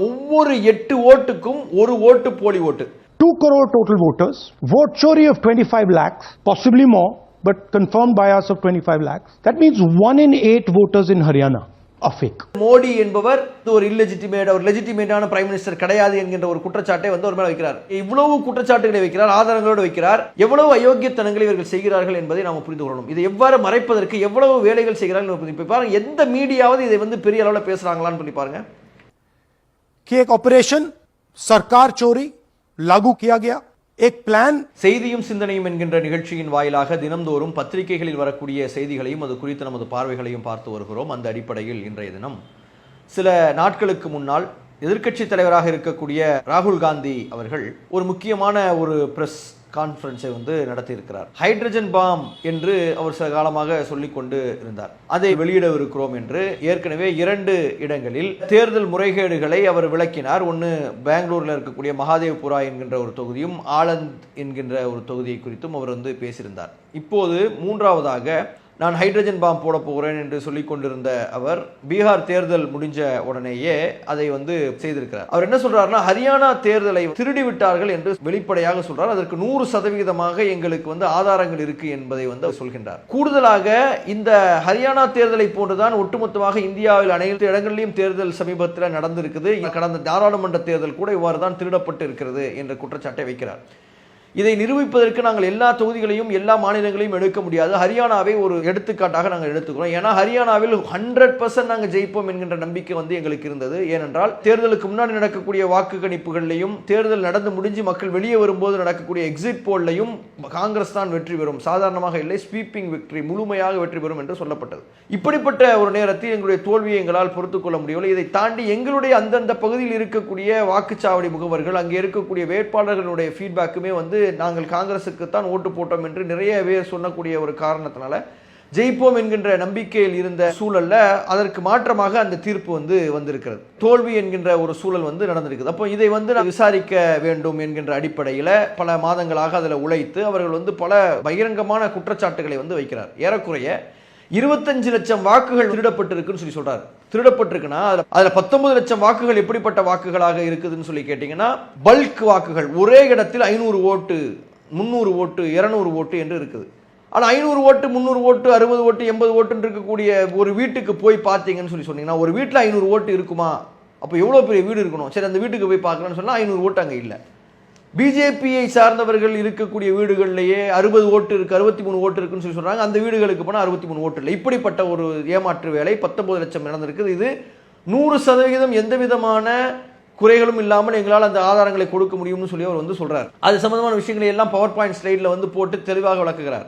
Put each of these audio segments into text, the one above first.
ஒவ்வொரு 8 ஓட்டுக்கும் ஒரு ஓட்டு போலி ஓட்டு. 2 crore total voters, vote chori of 25 lakhs, possibly more, but confirmed bias of 25 lakhs. That means 1 in 8 voters in Haryana are fake. Modi என்பவர் ஒரு illegitimate, ஒரு லெஜிட்டிமேட்டான பிரைம் மினிஸ்டர் கிடையாது என்கின்ற ஒரு குற்றச்சாட்டை வந்து ஒரு மேல வைக்கிறார். இவ்வளவு குற்றச்சாட்டுகளை வைக்கிறார், ஆதாரங்களோடு வைக்கிறார். எவ்வளவு அயோக்கியத்தனங்களை இவர்கள் செய்கிறார்கள் என்பதை நாம் புரிந்து கொள்ளணும். இதை எவ்வாறு மறைப்பதற்கு எவ்வளவு வேலைகள் செய்கிறார்கள் இப்ப பாருங்க. எந்த மீடியாவது இதை வந்து பெரிய அளவில் பேசுறாங்களான்னு சொல்லி பாருங்க. कि एक ऑपरेशन सरकार चोरी लागू किया गया, एक प्लान. செய்தியும் சிந்தனையும் என்கின்ற நிகழ்ச்சியின் வாயிலாக தினம்தோறும் பத்திரிகைகளில் வரக்கூடிய செய்திகளையும் அது குறித்து நமது பார்வைகளையும் பார்த்து வருகிறோம். அந்த அடிப்படையில் இன்றைய தினம் சில நாட்களுக்கு முன்னால் எதிர்க்கட்சி தலைவராக இருக்கக்கூடிய ராகுல் காந்தி அவர்கள் ஒரு முக்கியமான ஒரு பிரஸ் கான்ஃபரன்ஸை வந்து நடத்தி இருக்கிறார். ஹைட்ரஜன் பாம் என்று அவர் சில காலமாக சொல்லிக் கொண்டு இருந்தார். அதை வெளியிடவிருக்கிறோம் என்று ஏற்கனவே 2 இடங்களில் தேர்தல் முறைகேடுகளை அவர் விளக்கினார். ஒன்று பெங்களூரில் இருக்கக்கூடிய மகாதேவ்புரா என்கின்ற ஒரு தொகுதியும் ஆனந்த் என்கின்ற ஒரு தொகுதியை குறித்தும் அவர் வந்து பேசியிருந்தார். இப்போது 3வதாக நான் ஹைட்ரஜன் பாம் போட போகிறேன் என்று சொல்லிக் கொண்டிருந்த அவர் பீகார் தேர்தல் முடிஞ்ச உடனேயே அதை வந்து செய்திருக்கிறார். அவர் என்ன சொல்றாருன்னா, ஹரியானா தேர்தலை திருடி விட்டார்கள் என்று வெளிப்படையாக சொல்றார். அதற்கு 100% எங்களுக்கு வந்து ஆதாரங்கள் இருக்கு என்பதை வந்து சொல்கின்றார். கூடுதலாக இந்த ஹரியானா தேர்தலை போன்றுதான் ஒட்டுமொத்தமாக இந்தியாவில் அனைத்து இடங்களிலும் தேர்தல் சமீபத்தில் நடந்திருக்குது. கடந்த நாடாளுமன்ற தேர்தல் கூட இவ்வாறு தான் திருடப்பட்டு இருக்கிறது என்ற குற்றச்சாட்டை வைக்கிறார். இதை நிரூபிப்பதற்கு நாங்கள் எல்லா தொகுதிகளையும் எல்லா மாநிலங்களையும் எடுக்க முடியாது. ஹரியானாவை ஒரு எடுத்துக்காட்டாக நாங்கள் எடுத்துக்கிறோம். ஏன்னா ஹரியானாவில் 100% நாங்கள் ஜெயிப்போம் என்கின்ற நம்பிக்கை வந்து எங்களுக்கு இருந்தது. ஏனென்றால் தேர்தலுக்கு முன்னாடி நடக்கக்கூடிய வாக்கு கணிப்புகளிலையும் தேர்தல் நடந்து முடிஞ்சு மக்கள் வெளியே வரும்போது நடக்கக்கூடிய எக்ஸிட் போல்லையும் காங்கிரஸ் தான் வெற்றி பெறும், சாதாரணமாக இல்லை, ஸ்வீப்பிங் வெற்றி, முழுமையாக வெற்றி பெறும் என்று சொல்லப்பட்டது. இப்படிப்பட்ட ஒரு நேரத்தில் எங்களுடைய தோல்வியை எங்களால் பொறுத்துக் கொள்ள முடியவில்லை. இதை தாண்டி எங்களுடைய அந்தந்த பகுதியில் இருக்கக்கூடிய வாக்குச்சாவடி முகவர்கள், அங்கே இருக்கக்கூடிய வேட்பாளர்களுடைய ஃபீட்பேக்குமே வந்து நாங்கள் காங்கிரசுக்கு தான் ஓட்டு போட்டோம் என்று நிறைய பேர் சொல்லக்கூடிய ஒரு காரணத்தினால ஜெயிப்போம் என்கின்ற நம்பிக்கையில் இருந்த சூழல்ல அதற்கு மாற்றமாக அந்த தீர்ப்பு வந்து வந்திருக்கிறது. தோல்வி என்கின்ற ஒரு சூழல் வந்து நடந்திருக்குது. அப்போ இதை வந்து விசாரிக்க வேண்டும் என்கின்ற அடிப்படையில் பல மாதங்களாக அதில் உழைத்து அவர்கள் வந்து பல பகிரங்கமான குற்றச்சாட்டுகளை வந்து வைக்கிறார். ஏறக்குறைய 25 லட்சம் வாக்குகள் திருடப்பட்டிருக்குன்னு சொல்லி சொல்றாரு. திருடப்பட்டிருக்குன்னா அதுல 19 லட்சம் வாக்குகள் எப்படிப்பட்ட வாக்குகளாக இருக்குதுன்னு சொல்லி கேட்டீங்கன்னா, பல்க் வாக்குகள், ஒரே இடத்தில் 500 ஓட்டு, 300 ஓட்டு, 200 ஓட்டு என்று இருக்குது. ஆனா 500 ஓட்டு, 300 ஓட்டு, 60 ஓட்டு, 80 ஓட்டு இருக்கக்கூடிய ஒரு வீட்டுக்கு போய் பார்த்தீங்கன்னு சொல்லி சொன்னீங்கன்னா, ஒரு வீட்டில் 500 ஓட்டு இருக்குமா? அப்போ எவ்வளவு பெரிய வீடு இருக்கணும். சரி, அந்த வீட்டுக்கு போய் பார்க்கலாம்னு சொன்னா 500 ஓட்டு அங்கே இல்லை. பிஜேபியை சார்ந்தவர்கள் இருக்கக்கூடிய வீடுகளிலேயே 60 ஓட்டு இருக்கு, 63 ஓட்டு இருக்குன்னு சொல்லி சொல்றாங்க. அந்த வீடுகளுக்கு போனால் 63 ஓட்டு இல்லை. இப்படிப்பட்ட ஒரு ஏமாற்று வேலை 19 லட்சம் நடந்திருக்குது. இது 100% எந்த விதமான குறைகளும் இல்லாமல் எங்களால் அந்த ஆதாரங்களை கொடுக்க முடியும்னு சொல்லி அவர் வந்து சொல்றார். அது சம்பந்தமான விஷயங்களை எல்லாம் பவர் பாயிண்ட் ஸ்லைடில் வந்து போட்டு தெளிவாக விளக்குகிறார்.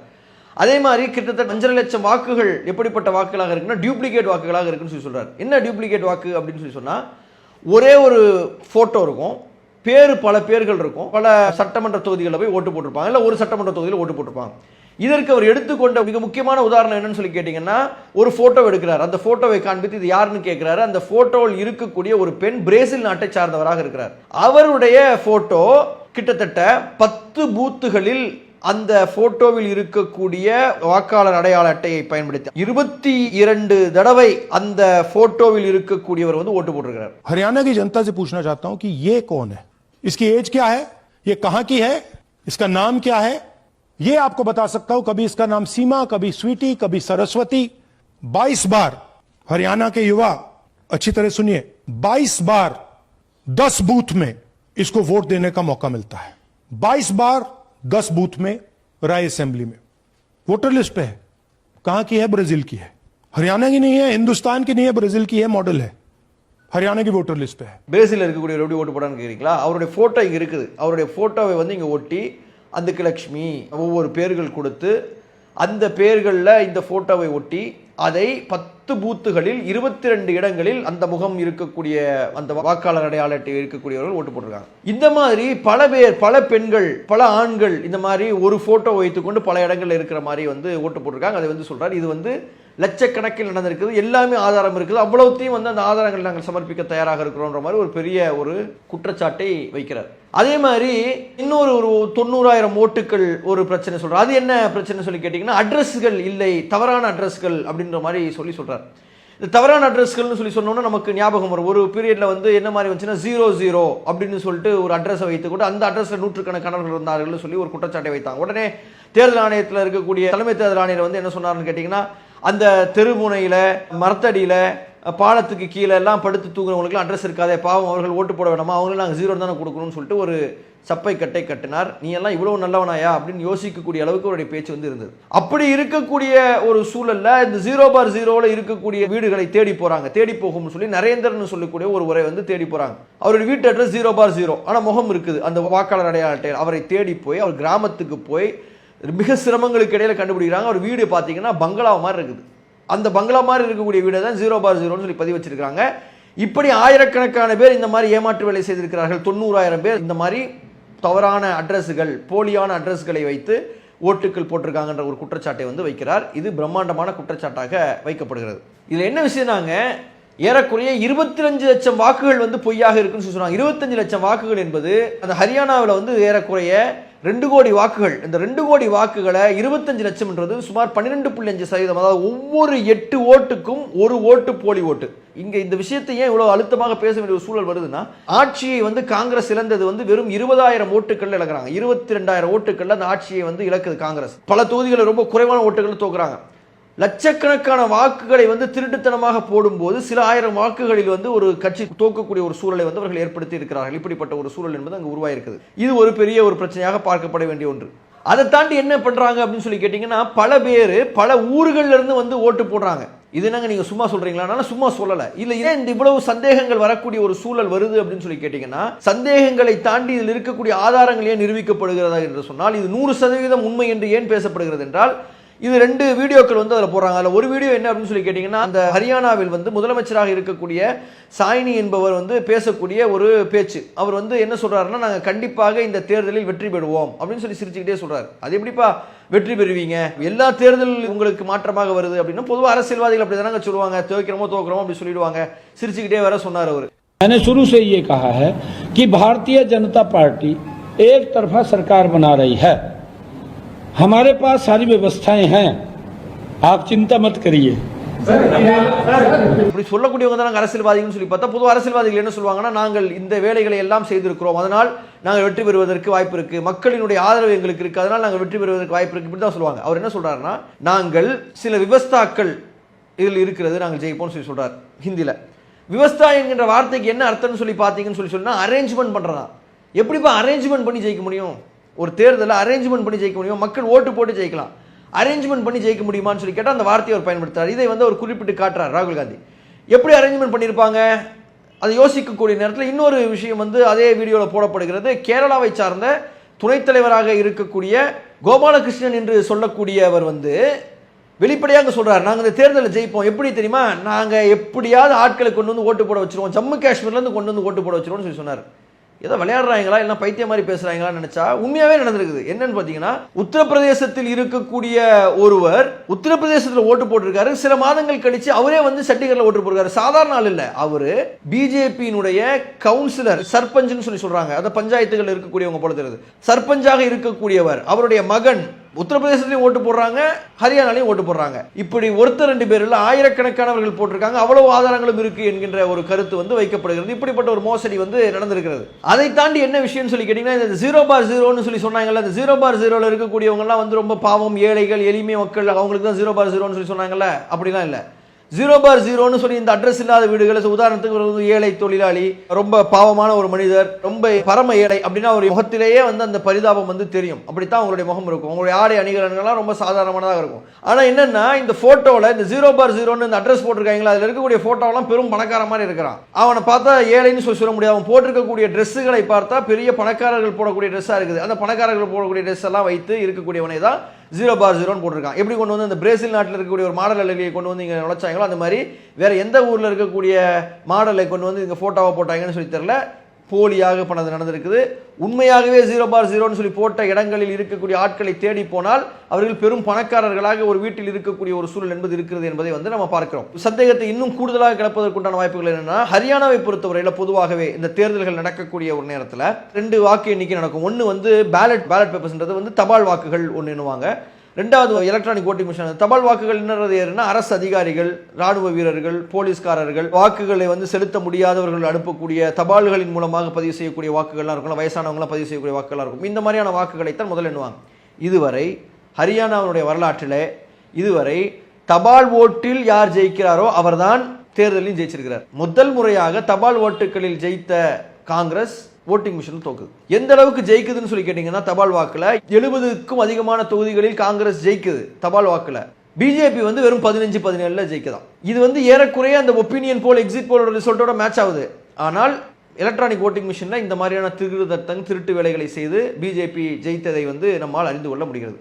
அதே மாதிரி கிட்டத்தட்ட 5.5 லட்சம் வாக்குகள் எப்படிப்பட்ட வாக்குகளாக இருக்குன்னா டூப்ளிகேட் வாக்குகளாக இருக்குன்னு சொல்லி சொல்றார். என்ன டூப்ளிகேட் வாக்கு அப்படின்னு சொல்லி சொன்னா, ஒரே ஒரு போட்டோ இருக்கும், பேரு பல பேர்கள் இருக்கும், பல சட்டமன்ற தொகுதிகளில் போய் ஓட்டு போட்டிருப்பாங்க, இல்லை ஒரு சட்டமன்ற தொகுதியில் ஓட்டு போட்டிருப்பாங்க. இதற்கு அவர் எடுத்துக்கொண்ட மிக முக்கியமான உதாரணம் என்னன்னு சொல்லி கேட்டீங்கன்னா, ஒரு போட்டோ எடுக்கிறார். அந்த போட்டோவை காண்பித்து இது யாருன்னு கேட்கிறாரு. அந்த போட்டோவில் இருக்கக்கூடிய ஒரு பெண் பிரேசில் நாட்டை சார்ந்தவராக இருக்கிறார். அவருடைய போட்டோ கிட்டத்தட்ட 10 பூத்துகளில் அந்த போட்டோவில் இருக்கக்கூடிய வாக்காளர் அடையாள அட்டையை பயன்படுத்தி 22 தடவை அந்த போட்டோவில் இருக்கக்கூடியவர் வந்து ஓட்டு போட்டிருக்கிறார். हरियाणा की जनता से पूछना चाहता हूं कि ये कौन है, इसकी एज क्या है, ये कहां की है, इसका नाम क्या है, ये आपको बता सकता हूं. कभी इसका नाम सीमा, कभी स्वीटी, कभी सरस्वती. 22 बार हरियाणा के युवा अच्छी तरह सुनिए, 22 बार 10 बूथ में इसको वोट देने का मौका मिलता है. 22 बार 10 बूथ में राय असेंबली में वोटर लिस्ट पे है. कहां की है? ब्राजील की है. हरियाणा की नहीं है, हिंदुस्तान की नहीं है, ब्राजील की है, मॉडल है. ஹரியானா की वोटर लिस्ट पे है. பிரேசில் இருக்கக்கூடிய எப்படி ஓட்டு போடான்னு கேக்குறீங்களா? அவருடைய போட்டோ இங்க இருக்குது. அவருடைய போட்டோவை வந்து இங்க ஒட்டி அந்த லட்சுமி ஒவ்வொரு பேர்கள் கொடுத்து அந்த பேர்களில் இந்த போட்டோவை ஒட்டி அதை 10 பூத்துகளில் 22 இடங்களில் அந்த முகம் இருக்கக்கூடிய அந்த வாக்காளர் அடையாள அட்டை இருக்கக்கூடியவர்கள் ஓட்டு போட்டிருக்காங்க. இந்த மாதிரி பல பேர், பல பெண்கள், பல ஆண்கள் இந்த மாதிரி ஒரு போட்டோ வைத்துக்கொண்டு பல இடங்கள்ல இருக்கிற மாதிரி வந்து ஓட்டு போட்டிருக்காங்க. அதை வந்து சொல்றாரு, இது வந்து லட்சக்கணக்கில் நடந்திருக்குது, எல்லாமே ஆதாரம் இருக்குது, அவ்வளவுத்தையும் வந்து அந்த ஆதாரங்கள் நாங்கள் சமர்ப்பிக்க தயாராக இருக்கிறோன்ற மாதிரி ஒரு பெரிய ஒரு குற்றச்சாட்டை வைக்கிறார். அதே மாதிரி இன்னொரு ஒரு 90,000 ஓட்டுகள் ஒரு பிரச்சனை சொல்றாரு. அது என்ன பிரச்சனை சொல்லி கேட்டீங்கன்னா, அட்ரஸ்கள் இல்லை, தவறான அட்ரஸ்கள் அப்படின்ற மாதிரி சொல்றார். இந்த தவறான அட்ரஸ்கள்னு சொல்லி சொன்னோம்னா நமக்கு ஞாபகம் வரும். ஒரு பீரியட்ல வந்து என்ன மாதிரி வந்துச்சுன்னா 00 அப்படின்னு சொல்லிட்டு ஒரு அட்ரஸை வைத்துக்கொண்டு அந்த அட்ரஸ்ல நூற்றுக்கணக்கானவர்கள் இருந்தார்கள் சொல்லி ஒரு குற்றச்சாட்டை வைத்தாங்க. உடனே தேர்தல் ஆணையத்தில் இருக்கக்கூடிய தலைமை தேர்தல் ஆணையர் வந்து என்ன சொன்னார்னு கேட்டீங்கன்னா, அந்த தெருமுனையில மரத்தடியில பாலத்துக்கு கீழே எல்லாம் படுத்து தூங்குறவங்களுக்கு அட்ரஸ் இருக்காதே, பாவம் அவர்கள் ஓட்டு போட வேணாமா, அவங்களுக்கு நாங்கள் 0 தானே கொடுக்கணும்னு சொல்லிட்டு ஒரு சப்பை கட்டை கட்டினார். நீ எல்லாம் இவ்வளவு நல்லவனாயா அப்படின்னு யோசிக்கக்கூடிய அளவுக்கு அவருடைய பேச்சு வந்து இருந்தது. அப்படி இருக்கக்கூடிய ஒரு சூழல்ல இந்த 0/0ல இருக்கக்கூடிய வீடுகளை தேடி போறாங்க. தேடி போகும்னு சொல்லி நரேந்திரன் சொல்லக்கூடிய ஒரு உரை வந்து தேடி போறாங்க. அவருடைய வீட்டு அட்ரஸ் 0/0, ஆனா முகம் இருக்குது அந்த வாக்காளர் அடையாள அட்டை. அவரை தேடி போய் அவர் கிராமத்துக்கு போய் மிக சிரமங்களுக்கு இடையில கண்டுபிடிக்கிறாங்க. அவர் வீடு பார்த்தீங்கன்னா பங்களா மாதிரி இருக்குது. அந்த பங்களா மாதிரி இருக்கக்கூடிய வீடை தான் 0/0ன்னு சொல்லி பதிவு வச்சிருக்காங்க. இப்படி ஆயிரக்கணக்கான பேர் இந்த மாதிரி ஏமாற்று வேலை செய்திருக்கிறார்கள். 90,000 பேர் இந்த மாதிரி தவறான அட்ரஸுகள், போலியான அட்ரஸ்களை வைத்து ஓட்டுக்கள் போட்டிருக்காங்கன்ற ஒரு குற்றச்சாட்டை வந்து வைக்கிறார். இது பிரம்மாண்டமான குற்றச்சாட்டாக வைக்கப்படுகிறது. இதுல என்ன விஷயம்னாங்க, ஏறக்குறைய 25 லட்சம் வாக்குகள் வந்து பொய்யாக இருக்குன்னு சொன்னாங்க. 25 லட்சம் வாக்குகள் என்பது அந்த ஹரியானாவில் வந்து ஏறக்குறைய 2 கோடி வாக்குகள். இந்த 2 கோடி வாக்குகளை 25 லட்சம்ன்றது சுமார் 12.5%. அதாவது ஒவ்வொரு 8 ஓட்டுக்கும் ஒரு ஓட்டு போலி ஓட்டு. இங்க இந்த விஷயத்தை ஏன் இவ்வளவு அழுத்தமாக பேச வேண்டிய ஒரு சூழல் வருதுன்னா, ஆட்சியை வந்து காங்கிரஸ் இழந்தது வந்து வெறும் 20,000 ஓட்டுகள் இழக்கிறாங்க. 22,000 ஓட்டுகள் அந்த ஆட்சியை வந்து இழக்குது காங்கிரஸ். பல தொகுதிகளை ரொம்ப குறைவான ஓட்டுகள் தோக்குறாங்க. லட்சக்கணக்கான வாக்குகளை வந்து திருட்டுத்தனமாக போடும்போது சில ஆயிரம் வாக்குகளில் வந்து ஒரு கட்சி தோக்கக்கூடிய ஒரு சூழலை வந்து அவர்கள் ஏற்படுத்தி இருக்கிறார்கள். இப்படிப்பட்ட ஒரு சூழல் என்பது அங்கு உருவாயிருக்குது. இது ஒரு பெரிய ஒரு பிரச்சனையாக பார்க்கப்பட வேண்டிய ஒன்று. அதை தாண்டி என்ன பண்றாங்க அப்படின்னு சொல்லி கேட்டீங்கன்னா, பல பேர் பல ஊர்கள்ல இருந்து வந்து ஓட்டு போடுறாங்க. இது என்னங்க நீங்க சும்மா சொல்றீங்களா? சும்மா சொல்லல. இல்ல ஏன் இந்த இவ்வளவு சந்தேகங்கள் வரக்கூடிய ஒரு சூழல் வருது அப்படின்னு சொல்லி கேட்டீங்கன்னா, சந்தேகங்களை தாண்டி இதில் இருக்கக்கூடிய ஆதாரங்கள் ஏன் நிரூபிக்கப்படுகிறதா என்று சொன்னால், இது 100% உண்மை என்று ஏன் பேசப்படுகிறது என்றால், இது 2 வீடியோக்கள் வந்து அதில் போடுறாங்க. அதில் ஒரு வீடியோ என்ன அப்படின்னு சொல்லி கேட்டிங்கன்னா, அந்த ஹரியானாவில் வந்து முதலமைச்சராக இருக்கக்கூடிய சாய்னி என்பவர் வந்து பேசக்கூடிய ஒரு பேச்சு. அவர் வந்து என்ன சொல்றாருன்னா, நாங்கள் கண்டிப்பாக இந்த தேர்தலில் வெற்றி பெறுவோம் அப்படின்னு சொல்லி சிரிச்சுக்கிட்டே சொல்றாரு. அது எப்படிப்பா வெற்றி பெறுவீங்க, எல்லா தேர்தல் உங்களுக்கு மாற்றமாக வருது அப்படின்னா, பொதுவாக அரசியல்வாதிகள் அப்படி தானங்க சொல்லுவாங்க, தோக்கிறோமோ தோக்கிறோமோ அப்படி சொல்லிடுவாங்க. சிரிச்சுக்கிட்டே வர சொன்னார் அவர். मैंने शुरू से ये कहा है कि भारतीय जनता पार्टी एक तरफा सरकार बना रही है. हमारे पास सारी व्यवस्थाएं हैं, आप चिंता मत करिए. இப்படி சொல்லக்கூடியவங்க தான் அரசியல்வாதிகள்னு சொல்லி பார்த்தா, பொதுவாக அரசியல்வாதிகள் என்ன சொல்லுவாங்கன்னா, நாங்கள் இந்த வேலைகளை எல்லாம் செய்திருக்கிறோம், அதனால் நாங்கள் வெற்றி பெறுவதற்கு வாய்ப்பு இருக்கு, மக்களினுடைய ஆதரவு எங்களுக்கு இருக்கு, அதனால் நாங்கள் வெற்றி பெறுவதற்கு வாய்ப்பு இருக்கு, இப்படி தான் சொல்லுவாங்க. அவர் என்ன சொல்றாருன்னா, நாங்கள் சில விவஸ்தாக்கள் இதில் இருக்கிறது, நாங்கள் ஜெயிப்போம்னு சொல்லி சொல்றாரு ஹிந்தியில. விவஸ்தா என்கின்ற வார்த்தைக்கு என்ன அர்த்தம்னு சொல்லி பார்த்தீங்கன்னு சொன்னா, அரேஞ்ச்மெண்ட் பண்றதா. எப்படிப்பா அரேஞ்ச்மெண்ட் பண்ணி ஜெயிக்க முடியும்? ஒரு தேர்தலை அரேஞ்ச்மெண்ட் பண்ணி ஜெயிக்க முடியும்? மக்கள் ஓட்டு போட்டு ஜெயிக்கலாம், அரேஞ்ச்மெண்ட் பண்ணி ஜெயிக்க முடியுமான்னு சொல்லி கேட்டால் அந்த வார்த்தையை அவர் பயன்படுத்துறாரு. இதை வந்து அவர் குறிப்பிட்டு காட்டுறார் ராகுல் காந்தி. எப்படி அரேஞ்ச்மெண்ட் பண்ணியிருப்பாங்க அதை யோசிக்கக்கூடிய நேரத்தில் இன்னொரு விஷயம் வந்து அதே வீடியோவில் போடப்படுகிறது. கேரளாவை சார்ந்த துணைத் தலைவராக இருக்கக்கூடிய கோபாலகிருஷ்ணன் என்று சொல்லக்கூடியவர் வந்து வெளிப்படையாக சொல்றாரு, நாங்கள் இந்த தேர்தலில் ஜெயிப்போம். எப்படி தெரியுமா, நாங்கள் எப்படியாவது ஆட்களை கொண்டு வந்து ஓட்டு போட வச்சிருவோம், ஜம்மு காஷ்மீர்லேருந்து கொண்டு வந்து ஓட்டு போட வச்சிருவோம்னு சொல்லி சொன்னார். ஏதோ விளையாடுறாங்களா இல்லை பைத்திய மாதிரி பேசுறாங்களான்னு நினைச்சா உண்மையாவே நடந்திருக்குது. என்னன்னு பாத்தீங்கன்னா, உத்தரப்பிரதேசத்தில் இருக்கக்கூடிய ஒருவர் உத்தரப்பிரதேசத்தில் ஓட்டு போட்டிருக்காரு. சில மாதங்கள் கழிச்சு அவரே வந்து சண்டிகர்ல ஓட்டு போட்டிருக்காரு. சாதாரண ஆள் இல்ல, அவரு பிஜேபியினுடைய கவுன்சிலர், சர்பஞ்ச்னு சொல்லி சொல்றாங்க, அந்த பஞ்சாயத்துகள் இருக்கக்கூடியவங்க போல தெரியுது, சர்பஞ்சாக இருக்கக்கூடியவர், அவருடைய மகன் உத்தரப்பிரதேசத்திலையும் ஓட்டு போடுறாங்க, ஹரியானாலையும் ஓட்டு போடுறாங்க. இப்படி ஒருத்தர் 2 பேர் இல்ல, ஆயிரக்கணக்கானவர்கள் போட்டிருக்காங்க. அவ்வளவு ஆதாரங்களும் இருக்கு என்கின்ற ஒரு கருத்து வந்து வைக்கப்படுகிறது. இப்படிப்பட்ட ஒரு மோசடி வந்து நடந்திருக்கிறது. அதை தாண்டி என்ன விஷயம் சொல்லி கேட்டீங்கன்னா, இந்த 0/0ன்னு சொல்லி சொன்னாங்கல்ல, இந்த 0/0ல இருக்கக்கூடியவங்க எல்லாம் வந்து ரொம்ப பாவம், ஏழைகள், எளிமை மக்கள், அவங்களுக்கு தான் 0/0ன்னு சொல்லி சொன்னாங்கல்ல. அப்படிலாம் இல்ல. 0/0ன்னு சொல்லி இந்த அட்ரஸ் இல்லாத வீடுகளை, உதாரணத்துக்கு ஒரு ஏழை தொழிலாளி, ரொம்ப பாவமான ஒரு மனிதர், ரொம்ப பரம ஏழை அப்படின்னா ஒரு முகத்திலேயே வந்து அந்த பரிதாபம் வந்து தெரியும். அப்படித்தான் அவங்களுடைய முகம் இருக்கும். அவங்களுடைய ஆடை அணிகலன்கள்லாம் ரொம்ப சாதாரணமானதாக இருக்கும். ஆனா என்னன்னா, இந்த போட்டோல இந்த 0/0ன்னு இந்த அட்ரஸ் போட்டிருக்காங்களா, அதுல இருக்கக்கூடிய போட்டோலாம் பெரும் பணக்கார மாதிரி இருக்கிறான். அவனை பார்த்தா ஏழைன்னு சொல்ல முடியாது. அவன் போட்டிருக்கக்கூடிய ட்ரெஸ்ஸுகளை பார்த்தா பெரிய பணக்காரர்கள் போடக்கூடிய ட்ரெஸ்ஸா இருக்குது. அந்த பணக்காரர்கள் போடக்கூடிய ட்ரெஸ் எல்லாம் வைத்து இருக்கக்கூடியவனை தான் 0/0ன்னு போட்டிருக்கான். எப்படி கொண்டு வந்து அந்த பிரேசில் நாட்டில் இருக்கக்கூடிய ஒரு மாடல் அழகியை கொண்டு வந்து இங்கே நுழைச்சாங்களோ, அந்த மாதிரி வேற எந்த ஊரில் இருக்கக்கூடிய மாடலை கொண்டு வந்து இங்கே ஃபோட்டோவை போட்டாங்கன்னு சொல்லி தெரியல. போலியாக பண்ணது நடந்திருக்குது. உண்மையாகவே 0/0ன்னு சொல்லி போட்ட இடங்களில் இருக்கக்கூடிய ஆட்களை தேடி போனால் அவர்கள் பெரும் பணக்காரர்களாக ஒரு வீட்டில் இருக்கக்கூடிய ஒரு சூழல் என்பது இருக்கிறது என்பதை வந்து நம்ம பார்க்கிறோம். சந்தேகத்தை இன்னும் கூடுதலாக கிளப்பதற்குண்டான வாய்ப்புகள் என்னன்னா, ஹரியானாவை பொறுத்தவரையில் பொதுவாகவே இந்த தேர்தல்கள் நடக்கக்கூடிய ஒரு நேரத்தில் 2 வாக்கு எண்ணிக்கை நடக்கும். ஒன்று வந்து பேலட் பேப்பர்ஸ்ன்றது வந்து தபால் வாக்குகள் ஒன்று எண்ணுவாங்க. ரெண்டாவது எலக்ட்ரானிக் ஓட்டிங் மிஷின் தபால் வாக்குகள் என்னது ஏறுனா அரசு அதிகாரிகள், ராணுவ வீரர்கள், போலீஸ்காரர்கள், வாக்குகளை வந்து செலுத்த முடியாதவர்கள் அனுப்பக்கூடிய தபால்களின் மூலமாக பதிவு செய்யக்கூடிய வாக்குகள்லாம் இருக்கும், வயசானவங்களாம் பதிவு செய்யக்கூடிய வாக்குகள்லாம் இருக்கும். இந்த மாதிரியான வாக்குகளைத்தான் முதல் எண்ணுவாங்க. இதுவரை ஹரியானாவுடைய வரலாற்றிலே இதுவரை தபால் ஓட்டில் யார் ஜெயிக்கிறாரோ அவர்தான் தேர்தலில் ஜெயிச்சிருக்கிறார். முதல் முறையாக தபால் ஓட்டுகளில் ஜெயித்த காங்கிரஸ் ஓட்டிங் மிஷின் தோக்குது. எந்த அளவுக்கு ஜெயிக்குதுன்னு சொல்லி கேட்டீங்கன்னா, தபால் வாக்குல 70க்கும் அதிகமான தொகுதிகளில் காங்கிரஸ் ஜெயிக்குது. தபால் வாக்குல பிஜேபி வந்து வெறும் 15-17 ஜெயிக்குதான். இது வந்து ஏறக்குறைய அந்த ஒப்பீனியன் போல், எக்ஸிட் போலோட ரிசல்ட்டோட மேட்ச் ஆகுது. ஆனால் எலக்ட்ரானிக் ஓட்டிங் மிஷின்ல இந்த மாதிரியான திருட்டு வேலைகளை செய்து பிஜேபி ஜெயித்ததை வந்து நம்மால் அறிந்து கொள்ள முடிகிறது.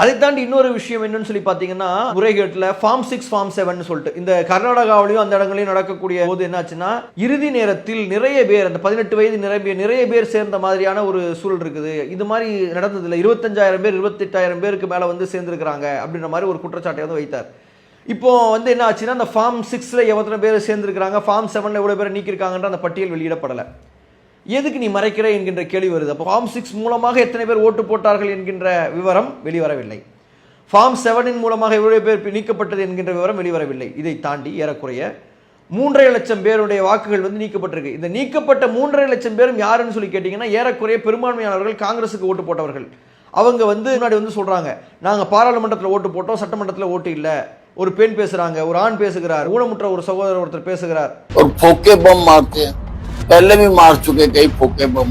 அதை தாண்டி இன்னொரு விஷயம் என்னன்னு சொல்லி பார்த்தீங்கன்னா, முறைகேட்டில் ஃபார்ம் 6 ஃபார்ம் 7 சொல்லிட்டு இந்த கர்நாடகாவிலையும் அந்த இடங்களையும் நடக்கக்கூடிய போது என்னாச்சுன்னா, இறுதி நேரத்தில் நிறைய பேர் அந்த 18 வயது நிறைய பேர் சேர்ந்த மாதிரியான ஒரு சூழல் இருக்குது. இது மாதிரி நடந்ததில்லை. 25,000 பேர் 28,000 பேருக்கு மேலே வந்து சேர்ந்துருக்கிறாங்க அப்படின்ற மாதிரி ஒரு குற்றச்சாட்டை வந்து வைத்தார். இப்போ வந்து என்ன ஆச்சுன்னா, அந்த ஃபார்ம் 6ல எத்தனை பேர் சேர்ந்துருக்கிறாங்க, ஃபார்ம் 7ல எவ்வளோ பேர் நீக்கியிருக்காங்கன்ற அந்த பட்டியல் வெளியிடப்படலை. எதுக்கு நீ மறைக்கிற என்கின்ற கேள்வி வருது. அப்போ ஃபார்ம் 6 மூலமாக எத்தனை பேர் ஓட்டு போட்டார்கள் என்கின்ற விவரம் வெளிவரவில்லை. ஃபார்ம் 7 மூலமாக எவ்வளவு பேர் நீக்கப்பட்டது என்கின்ற விவரம் வெளிவரவில்லை. இதை தாண்டி ஏறக்குறைய 3.5 லட்சம் பேருடைய வாக்குகள் வந்து நீக்கப்பட்டிருக்கு. இந்த நீக்கப்பட்ட 3.5 லட்சம் பேரும் யாருன்னு சொல்லி கேட்டீங்கன்னா, ஏறக்குறைய பெரும்பான்மையானவர்கள் காங்கிரஸுக்கு ஓட்டு போட்டவர்கள். அவங்க வந்து முன்னாடி வந்து சொல்றாங்க, நாங்க பாராளுமன்றத்தில் ஓட்டு போட்டோம், சட்டமன்றத்தில் ஓட்டு இல்லை. ஒரு பெண் பேசுறாங்க, ஒரு ஆண் பேசுகிறார், ஊனமுற்ற ஒரு சகோதரர் ஒருத்தர் பேசுகிறார். ஒரு फोके बम मारते हैं, पहले भी मार चुके कई फोके बम,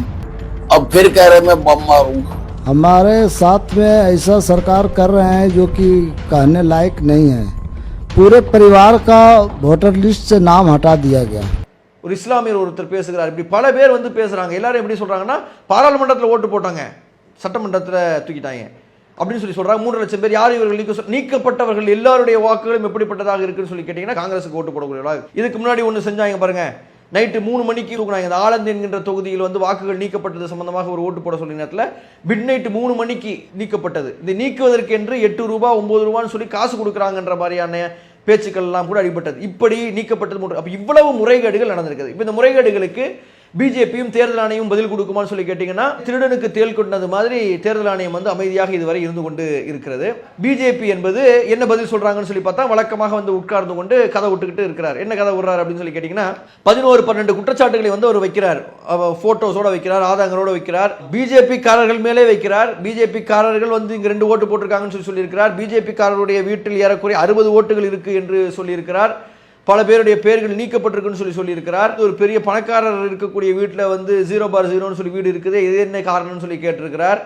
अब फिर कह रहे मैं बम मारूंगा। हमारे साथ में ऐसा सरकार कर रहे हैं जो कि कहने लायक नहीं है। पूरे परिवार का वोटर लिस्ट से नाम हटा दिया गया। ஒரு இஸ்லாமியர் ஒருத்தர் பேசுகிறார். இப்படி பல பேர் வந்து பேசுறாங்க. எல்லாரும் எப்படி சொல்றாங்கன்னா, பாராளுமன்றத்தில் ஓட்டு போட்டாங்க, சட்டமன்றத்தில் தூக்கிட்டாங்க அப்படின்னு சொல்லி சொல்றாங்க. 3 லட்சம் பேர் யார் இவர்கள் நீக்கப்பட்டவர்கள் எல்லாருடைய வாக்குகளும் எப்படிப்பட்டதாக இருக்குன்னு சொல்லி கேட்டீங்கன்னா, காங்கிரஸுக்கு ஓட்டு போடக்கூடிய. இதுக்கு முன்னாடி ஒன்று செஞ்சாங்க பாருங்க, நைட்டு 3 மணிக்கு தூக்குனாங்க. இந்த ஆலந்து என்கின்ற தொகுதியில் வந்து வாக்குகள் நீக்கப்பட்டது சம்பந்தமாக ஒரு ஓட்டு போட சொல்லிய நேரத்தில் மிட் நைட் 3 மணிக்கு நீக்கப்பட்டது. இந்த நீக்குவதற்கு என்று 8 ரூபாய் 9 ரூபான்னு சொல்லி காசு கொடுக்குறாங்கன்ற மாதிரியான பேச்சுக்கள் எல்லாம் கூட அடிபட்டது. இப்படி நீக்கப்பட்டது. அப்ப இவ்வளவு முறைகேடுகள் நடந்திருக்குது. இப்ப இந்த முறைகேடுகளுக்கு பிஜேபியும் தேர்தல் ஆணையம் பதில் கொடுக்குமான்னு சொல்லி கேட்டீங்கன்னா, திருடனுக்கு தேல் கொண்டது மாதிரி தேர்தல் ஆணையம் வந்து அமைதியாக இதுவரை இருந்து கொண்டு இருக்கிறது. பிஜேபி என்பது என்ன பதில் சொல்றாங்கன்னு சொல்லி பார்த்தா, வழக்கமாக வந்து உட்கார்ந்து கொண்டு கதை விட்டுக்கிட்டு இருக்கிறார். என்ன கதை விடுறாரு அப்படின்னு சொல்லி கேட்டீங்கன்னா, 11-12 குற்றச்சாட்டுகளை வந்து அவர் வைக்கிறார். போட்டோஸோட வைக்கிறார், ஆதாரங்களோட வைக்கிறார், பிஜேபி காரர்கள் மேலே வைக்கிறார். பிஜேபி காரர்கள் வந்து இங்க 2 ஓட்டு போட்டிருக்காங்கன்னு சொல்லி இருக்கிறார். பிஜேபி காரருடைய வீட்டில் ஏறக்குறைய 60 ஓட்டுகள் இருக்கு என்று சொல்லியிருக்கிறார். பல பேருடைய பெயர்கள் நீக்கப்பட்டிருக்குன்னு சொல்லி இருக்கிறார். ஒரு பெரிய பணக்காரர் இருக்கக்கூடிய வீட்டில் வந்து 0/0 சொல்லி வீடு இருக்குது, இது என்ன காரணம்னு சொல்லி கேட்டிருக்கிறார்.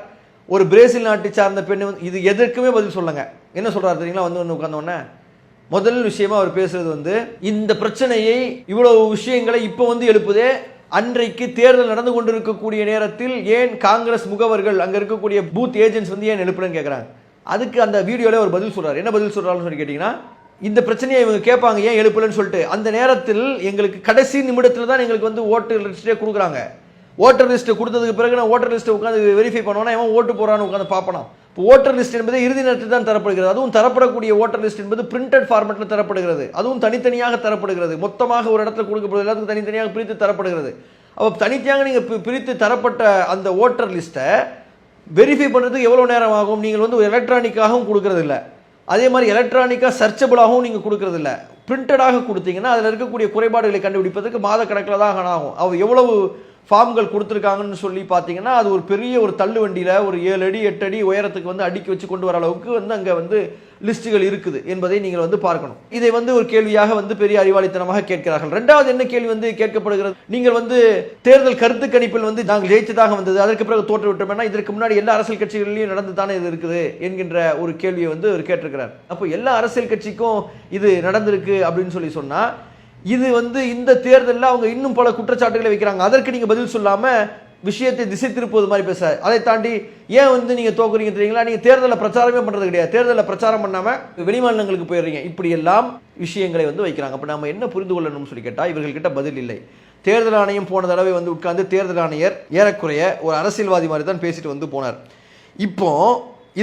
ஒரு பிரேசில் நாட்டை சார்ந்த பெண் வந்து இது எதற்குமே பதில் சொல்லுங்க. என்ன சொல்றாரு தெரியுங்களா? வந்து உட்கார்ந்தோடனே முதல் விஷயமா அவர் பேசுறது வந்து, இந்த பிரச்சனையை இவ்வளவு விஷயங்களை இப்போ வந்து எழுப்புதே, அன்றைக்கு தேர்தல் நடந்து கொண்டிருக்கக்கூடிய நேரத்தில் ஏன் காங்கிரஸ் முகவர்கள் அங்க இருக்கக்கூடிய பூத் ஏஜென்ட்ஸ் வந்து ஏன் எழுப்புறேன்னு கேட்கறாங்க. அதுக்கு அந்த வீடியோல ஒரு பதில் சொல்றாரு. என்ன பதில் சொல்றாருன்னு சொல்லி கேட்டீங்கன்னா, இந்த பிரச்சனையை இவங்க கேட்பாங்க ஏன் எழுப்பலன்னு சொல்லிட்டு, அந்த நேரத்தில் எங்களுக்கு கடைசி நிமிடத்தில் தான் எங்களுக்கு வந்து ஓட்டர் லிஸ்ட்டே கொடுக்குறாங்க. ஓட்டர் லிஸ்ட் கொடுத்ததுக்கு பிறகு நான் ஓட்டர் லிஸ்ட்டை உட்காந்து வெரிஃபை பண்ணுவோன்னா எவன் ஓட்டு போறான்னு உட்காந்து பார்ப்போம். இப்போ ஓட்டர் லிஸ்ட் என்பது இறுதி நேரத்தில் தான் தரப்படுகிறது. அதுவும் தரப்படக்கூடிய ஓட்டர் லிஸ்ட் என்பது பிரிண்டட் ஃபார்மேட்டில் தரப்படுகிறது. அதுவும் தனித்தனியாக தரப்படுகிறது. மொத்தமாக ஒரு இடத்துல கொடுக்கப்படுது, எல்லாத்துக்கும் தனித்தனியாக பிரித்து தரப்படுகிறது. அப்போ தனித்தனியாக நீங்கள் பிரித்து தரப்பட்ட அந்த ஓட்டர் லிஸ்ட்டை வெரிஃபை பண்ணுறதுக்கு எவ்வளோ நேரம் ஆகும்? நீங்கள் வந்து எலக்ட்ரானிக்காகவும் கொடுக்கறது இல்லை, அதே மாதிரி எலக்ட்ரானிக்காக சர்ச்சபிளாகவும் நீங்கள் கொடுக்கறது இல்லை. பிரிண்டடாக கொடுத்தீங்கன்னா அதில் இருக்கக்கூடிய குறைபாடுகளை கண்டுபிடிப்பதற்கு மாத கணக்கில் தான் ஆகும். அவர் எவ்வளவு ஃபார்ம்கள் கொடுத்துருக்காங்கன்னு சொல்லி பார்த்தீங்கன்னா, அது ஒரு பெரிய ஒரு தள்ளு வண்டியில் ஒரு 7 அடி 8 அடி உயரத்துக்கு வந்து அடுக்கி வச்சு கொண்டு வர அளவுக்கு வந்து அங்கே வந்து லிஸ்ட்டுகள் இருக்குது என்பதை நீங்கள் வந்து பார்க்கணும். இதை வந்து ஒரு கேள்வியாக வந்து பெரிய அறிவாளித்தனமாக கேட்கிறார்கள். ரெண்டாவது என்ன கேள்வி வந்து கேட்கப்படுகிறது, நீங்கள் வந்து தேர்தல் கருத்து கணிப்பில் வந்து நாங்கள் ஜெயிச்சதாக வந்தது, அதற்கு பிறகு தோற்று விட்டோம்னா இதற்கு முன்னாடி எல்லா அரசியல் கட்சிகளிலையும் நடந்து தானே இது இருக்குது என்கின்ற ஒரு கேள்வியை வந்து அவர் கேட்டிருக்கிறார். அப்போ எல்லா அரசியல் கட்சிக்கும் இது நடந்திருக்கு அப்படின்னு சொல்லி சொன்னா, இது வந்து இந்த தேர்தலில் அவங்க இன்னும் பல குற்றச்சாட்டுகளை வைக்கிறாங்க. அதற்கு நீங்க பதில் சொல்லாம விஷயத்தை திசை திருப்புவது மாதிரி பேச. அதை தாண்டி ஏன் வந்து நீங்க தோக்குறீங்க தெரியுங்களா, நீங்க தேர்தலில் பிரச்சாரமே பண்றது கிடையாது, தேர்தலில் பிரச்சாரம் பண்ணாம வெளிமாநிலங்களுக்கு போயிடுறீங்க, இப்படி எல்லாம் விஷயங்களை வந்து வைக்கிறாங்க. அப்ப நம்ம என்ன புரிந்து கொள்ளணும்னு சொல்லி கேட்டா, இவர்கள்கிட்ட பதில் இல்லை. தேர்தல் ஆணையம் போன தடவை வந்து உட்கார்ந்து தேர்தல் ஆணையர் ஏறக்குறைய ஒரு அரசியல்வாதி மாதிரி தான் பேசிட்டு வந்து போனார். இப்போ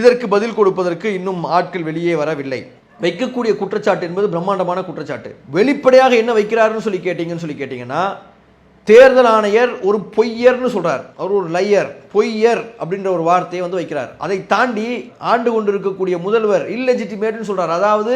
இதற்கு பதில் கொடுப்பதற்கு இன்னும் ஆட்கள் வெளியே வரவில்லை. வைக்கக்கூடிய குற்றச்சாட்டு என்பது பிரம்மாண்டமான குற்றச்சாட்டு. வெளிப்படையாக என்ன வைக்கிறாருன்னு சொல்லி கேட்டீங்கன்னா, தேர்தல் ஆணையர் ஒரு பொய்யர்னு சொல்றார். அவர் ஒரு லையர், பொய்யர் அப்படின்ற ஒரு வார்த்தையை வந்து வைக்கிறார். அதை தாண்டி ஆண்டு கொண்டிருக்கக்கூடிய முதல்வர் இல்லெஜிட்டிமேட்னு சொல்றார். அதாவது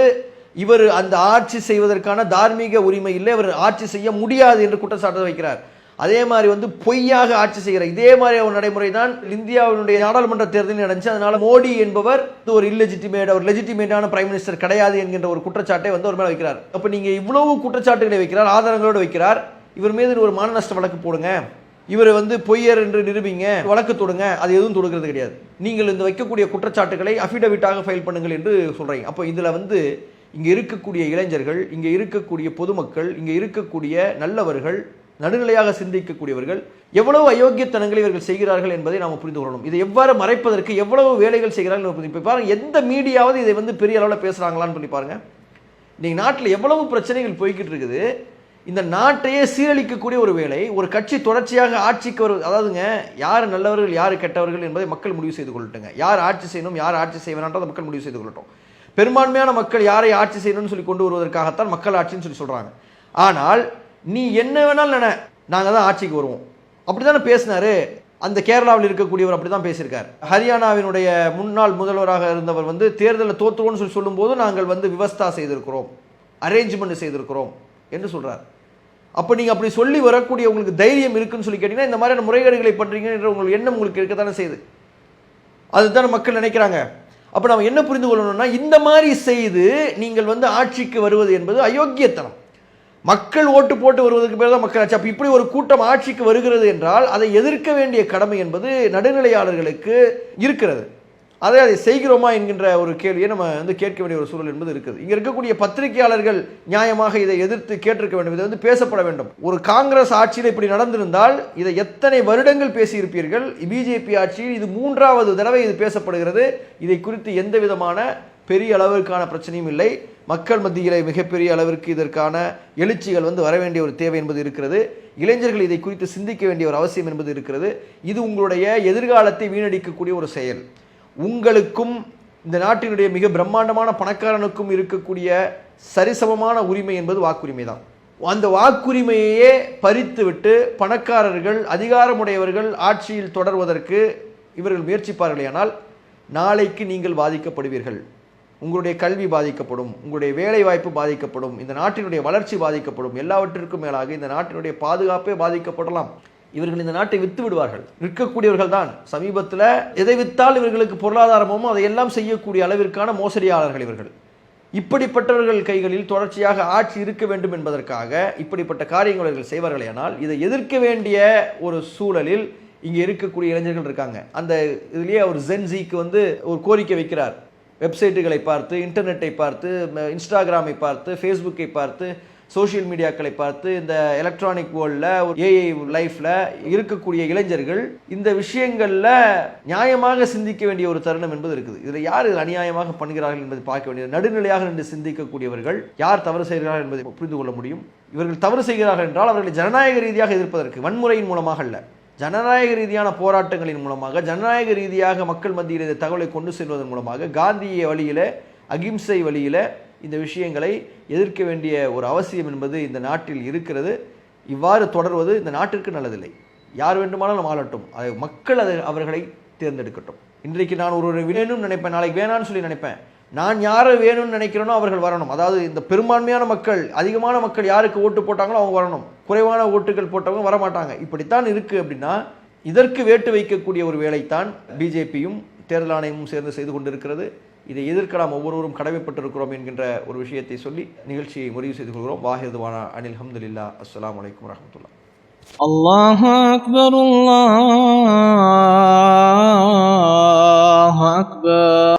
இவர் அந்த ஆட்சி செய்வதற்கான தார்மீக உரிமை இல்லை, இவர் ஆட்சி செய்ய முடியாது என்று குற்றச்சாட்டு வைக்கிறார். அதே மாதிரி வந்து பொய்யாக ஆட்சி செய்கிறார். இதே மாதிரி ஒரு நடைமுறை தான் இந்தியாவினுடைய நாடாளுமன்ற தேர்தலில் நடந்துச்சு. அதனால மோடி என்பவர் ஒரு இல்லெஜிட்டிமேட், ஒரு லெஜிட்டிமேட்டான பிரைம் மினிஸ்டர் கிடையாது என்கின்ற ஒரு குற்றச்சாட்டை வந்து ஒரு மேல வைக்கிறார். அப்ப நீங்க இவ்வளவு குற்றச்சாட்டுகளை வைக்கிறார், ஆதாரங்களோடு வைக்கிறார். இவர் மீது ஒரு மான நஷ்ட வழக்கு போடுங்க, இவர் வந்து பொய்யர் என்று நிரூபிங்க, வழக்கு தொடுங்க. அது எதுவும் தொடுக்கிறது கிடையாது. நீங்கள் இந்த வைக்கக்கூடிய குற்றச்சாட்டுகளை அஃபிடவிட்டாக ஃபைல் பண்ணுங்கள் என்று சொல்றீங்க. அப்போ இதுல வந்து இங்க இருக்கக்கூடிய இளைஞர்கள், இங்க இருக்கக்கூடிய பொதுமக்கள், இங்க இருக்கக்கூடிய நல்லவர்கள், நடுநிலையாக சிந்திக்கக்கூடியவர்கள் எவ்வளவு அயோக்கியத்தனங்களை இவர்கள் செய்கிறார்கள் என்பதை நாம் புரிந்து கொள்ளணும். இதை எவ்வாறு மறைப்பதற்கு எவ்வளவு வேலைகள் செய்கிறார்கள். இப்போ பாருங்க, எந்த மீடியாவது இதை வந்து பெரிய அளவில் பேசுறாங்களான்னு சொல்லி பாருங்க. இன்னைக்கு நாட்டில் எவ்வளவு பிரச்சனைகள் போய்கிட்டு இருக்குது. இந்த நாட்டையே சீரழிக்கக்கூடிய ஒரு வேலை. ஒரு கட்சி தொடர்ச்சியாக ஆட்சிக்கு அதாவதுங்க, யார் நல்லவர்கள் யார் கெட்டவர்கள் என்பதை மக்கள் முடிவு செய்து கொள்ளட்டுங்க. யார் ஆட்சி செய்யணும் யார் ஆட்சி செய்வேனான்றதை மக்கள் முடிவு செய்து கொள்ளட்டும். பெரும்பான்மையான மக்கள் யாரை ஆட்சி செய்யணும்னு சொல்லி கொண்டு வருவதற்காகத்தான் மக்கள் ஆட்சின்னு சொல்லி சொல்றாங்க. ஆனால் நீ என்ன வேணாலும் நினை, நாங்க தான் ஆட்சிக்கு வருவோம் அப்படித்தானே பேசினாரு. அந்த கேரளாவில் இருக்கக்கூடியவர் அப்படிதான் பேசியிருக்கார். ஹரியானாவினுடைய முன்னாள் முதல்வராக இருந்தவர் வந்து தேர்தலில் தோற்றுவோம்னு சொல்லி சொல்லும் போது நாங்கள் வந்து விவஸ்தா செய்திருக்கிறோம், அரேஞ்ச்மெண்ட் செய்திருக்கிறோம் என்று சொல்றார். அப்ப நீங்க அப்படி சொல்லி வரக்கூடிய உங்களுக்கு தைரியம் இருக்குன்னு சொல்லி கேட்டீங்கன்னா, இந்த மாதிரியான முறைகேடுகளை பண்றீங்க என்ற உங்களுக்கு எண்ணம் உங்களுக்கு இருக்கத்தானே செய்யுது. அதுதான் மக்கள் நினைக்கிறாங்க. அப்ப நம்ம என்ன புரிந்து கொள்ளணும்னா, இந்த மாதிரி செய்து நீங்கள் வந்து ஆட்சிக்கு வருவது என்பது அயோக்கியத்தனம். மக்கள் ஓட்டு போட்டு வருவதற்கு பேர் தான் மக்கள் ஆட்சி. அப்ப இப்படி ஒரு கூட்டம் ஆட்சிக்கு வருகிறது என்றால் அதை எதிர்க்க வேண்டிய கடமை என்பது நடுநிலையாளர்களுக்கு இருக்கிறது. அதை செய்கிறோமா என்கின்ற ஒரு கேள்வியை நம்ம வந்து கேட்க வேண்டிய ஒரு சூழல் என்பது இருக்குது. இங்க இருக்கக்கூடிய பத்திரிகையாளர்கள் நியாயமாக இதை எதிர்த்து கேட்டிருக்க வேண்டும். இதை வந்து பேசப்பட வேண்டும். ஒரு காங்கிரஸ் ஆட்சியில் இப்படி நடந்திருந்தால் இதை எத்தனை வருடங்கள் பேசியிருப்பீர்கள். பிஜேபி ஆட்சியில் இது 3வது தடவை இது பேசப்படுகிறது. இதை குறித்து எந்த விதமான பெரிய அளவிற்கான பிரச்சனையும் இல்லை. மக்கள் மத்தியிலே மிகப்பெரிய அளவிற்கு இதற்கான எழுச்சிகள் வந்து வர வேண்டிய ஒரு தேவை என்பது இருக்கிறது. இளைஞர்கள் இதை குறித்து சிந்திக்க வேண்டிய ஒரு அவசியம் என்பது இருக்கிறது. இது உங்களுடைய எதிர்காலத்தை வீணடிக்கக்கூடிய ஒரு செயல். உங்களுக்கும் இந்த நாட்டினுடைய மிக பிரம்மாண்டமான பணக்காரனுக்கும் இருக்கக்கூடிய சரிசமமான உரிமை என்பது வாக்குரிமை தான். அந்த வாக்குரிமையே பறித்துவிட்டு பணக்காரர்கள், அதிகாரமுடையவர்கள் ஆட்சியில் தொடர்வதற்கு இவர்கள் முயற்சிப்பார்களேயானால் நாளைக்கு நீங்கள் பாதிக்கப்படுவீர்கள். உங்களுடைய கல்வி பாதிக்கப்படும், உங்களுடைய வேலை வாய்ப்பு பாதிக்கப்படும், இந்த நாட்டினுடைய வளர்ச்சி பாதிக்கப்படும், எல்லாவற்றிற்கும் மேலாக இந்த நாட்டினுடைய பாதுகாப்பே பாதிக்கப்படலாம். இவர்கள் இந்த நாட்டை வித்து விடுவார்கள். விற்கக்கூடியவர்கள் தான். சமீபத்தில் எதை வித்தால் இவர்களுக்கு பொருளாதாரமும் அதையெல்லாம் செய்யக்கூடிய அளவிற்கான மோசடியாளர்கள் இவர்கள். இப்படிப்பட்டவர்கள் கைகளில் தொடர்ச்சியாக ஆட்சி இருக்க வேண்டும் என்பதற்காக இப்படிப்பட்ட காரியங்களை இவர்கள் செய்வார்களேயானால் இதை எதிர்க்க வேண்டிய ஒரு சூழலில் இங்கே இருக்கக்கூடிய இளைஞர்கள் இருக்காங்க. அந்த இதுலேயே அவர் ஜென்சிக்கு வந்து ஒரு கோரிக்கை வைக்கிறார். வெப்சைட்டுகளை பார்த்து, இன்டர்நெட்டை பார்த்து, இன்ஸ்டாகிராமை பார்த்து, ஃபேஸ்புக்கை பார்த்து, சோஷியல் மீடியாக்களை பார்த்து, இந்த எலக்ட்ரானிக் வேர்ல்டில் ஒரு ஏஐ லைஃப்ல இருக்கக்கூடிய இளைஞர்கள் இந்த விஷயங்கள்ல நியாயமாக சிந்திக்க வேண்டிய ஒரு தருணம் என்பது இருக்குது. இதில் யார் அநியாயமாக பண்ணுகிறார்கள் என்பதை பார்க்க வேண்டியது. நடுநிலையாக நின்று சிந்திக்கக்கூடியவர்கள் யார் தவறு செய்கிறார்கள் என்பதை புரிந்து கொள்ள முடியும். இவர்கள் தவறு செய்கிறார்கள் என்றால் அவர்களை ஜனநாயக ரீதியாக எதிர்ப்பதற்கு, வன்முறையின் மூலமாக அல்ல, ஜனநாயக ரீதியான போராட்டங்களின் மூலமாக, ஜனநாயக ரீதியாக மக்கள் மத்தியில் இந்த தகவலை கொண்டு செல்வதன் மூலமாக, காந்திய வழியில, அகிம்சை வழியில இந்த விஷயங்களை எதிர்க்க வேண்டிய ஒரு அவசியம் என்பது இந்த நாட்டில் இருக்கிறது. இவ்வாறு தொடர்வது இந்த நாட்டிற்கு நல்லதில்லை. யார் வேண்டுமானாலும் ஆளட்டும், அதை மக்கள் அவர்களை தேர்ந்தெடுக்கட்டும். இன்றைக்கு நான் ஒரு வேணும்னு நினைப்பேன், நாளைக்கு வேணான்னு சொல்லி நினைப்பேன். நான் யாரை வேணும்னு நினைக்கிறேனோ அவர்கள் வரணும். அதாவது இந்த பெரும்பான்மையான மக்கள், அதிகமான மக்கள் யாருக்கு ஓட்டு போட்டாங்களோ அவங்க வரணும், குறைவான ஓட்டுகள் போட்டவங்க வரமாட்டாங்க. இப்படித்தான் இருக்கு. அப்படின்னா இதற்கு வேட்டு வைக்கக்கூடிய ஒரு வேலைத்தான் பிஜேபியும் தேர்தல் ஆணையமும் சேர்ந்து செய்து கொண்டிருக்கிறது. இதை எதிர்க்க நாம் ஒவ்வொருவரும் கடமைப்பட்டிருக்கிறோம் என்கின்ற ஒரு விஷயத்தை சொல்லி நிகழ்ச்சியை முடிவு செய்து கொள்கிறோம். வாஹிதுவானா அனில் அல்ஹம்துலில்லாஹ். அஸ்ஸலாமு அலைக்கும் வரஹ்மத்துல்லாஹ். அல்லாஹு அக்பர், அல்லாஹு அக்பர்.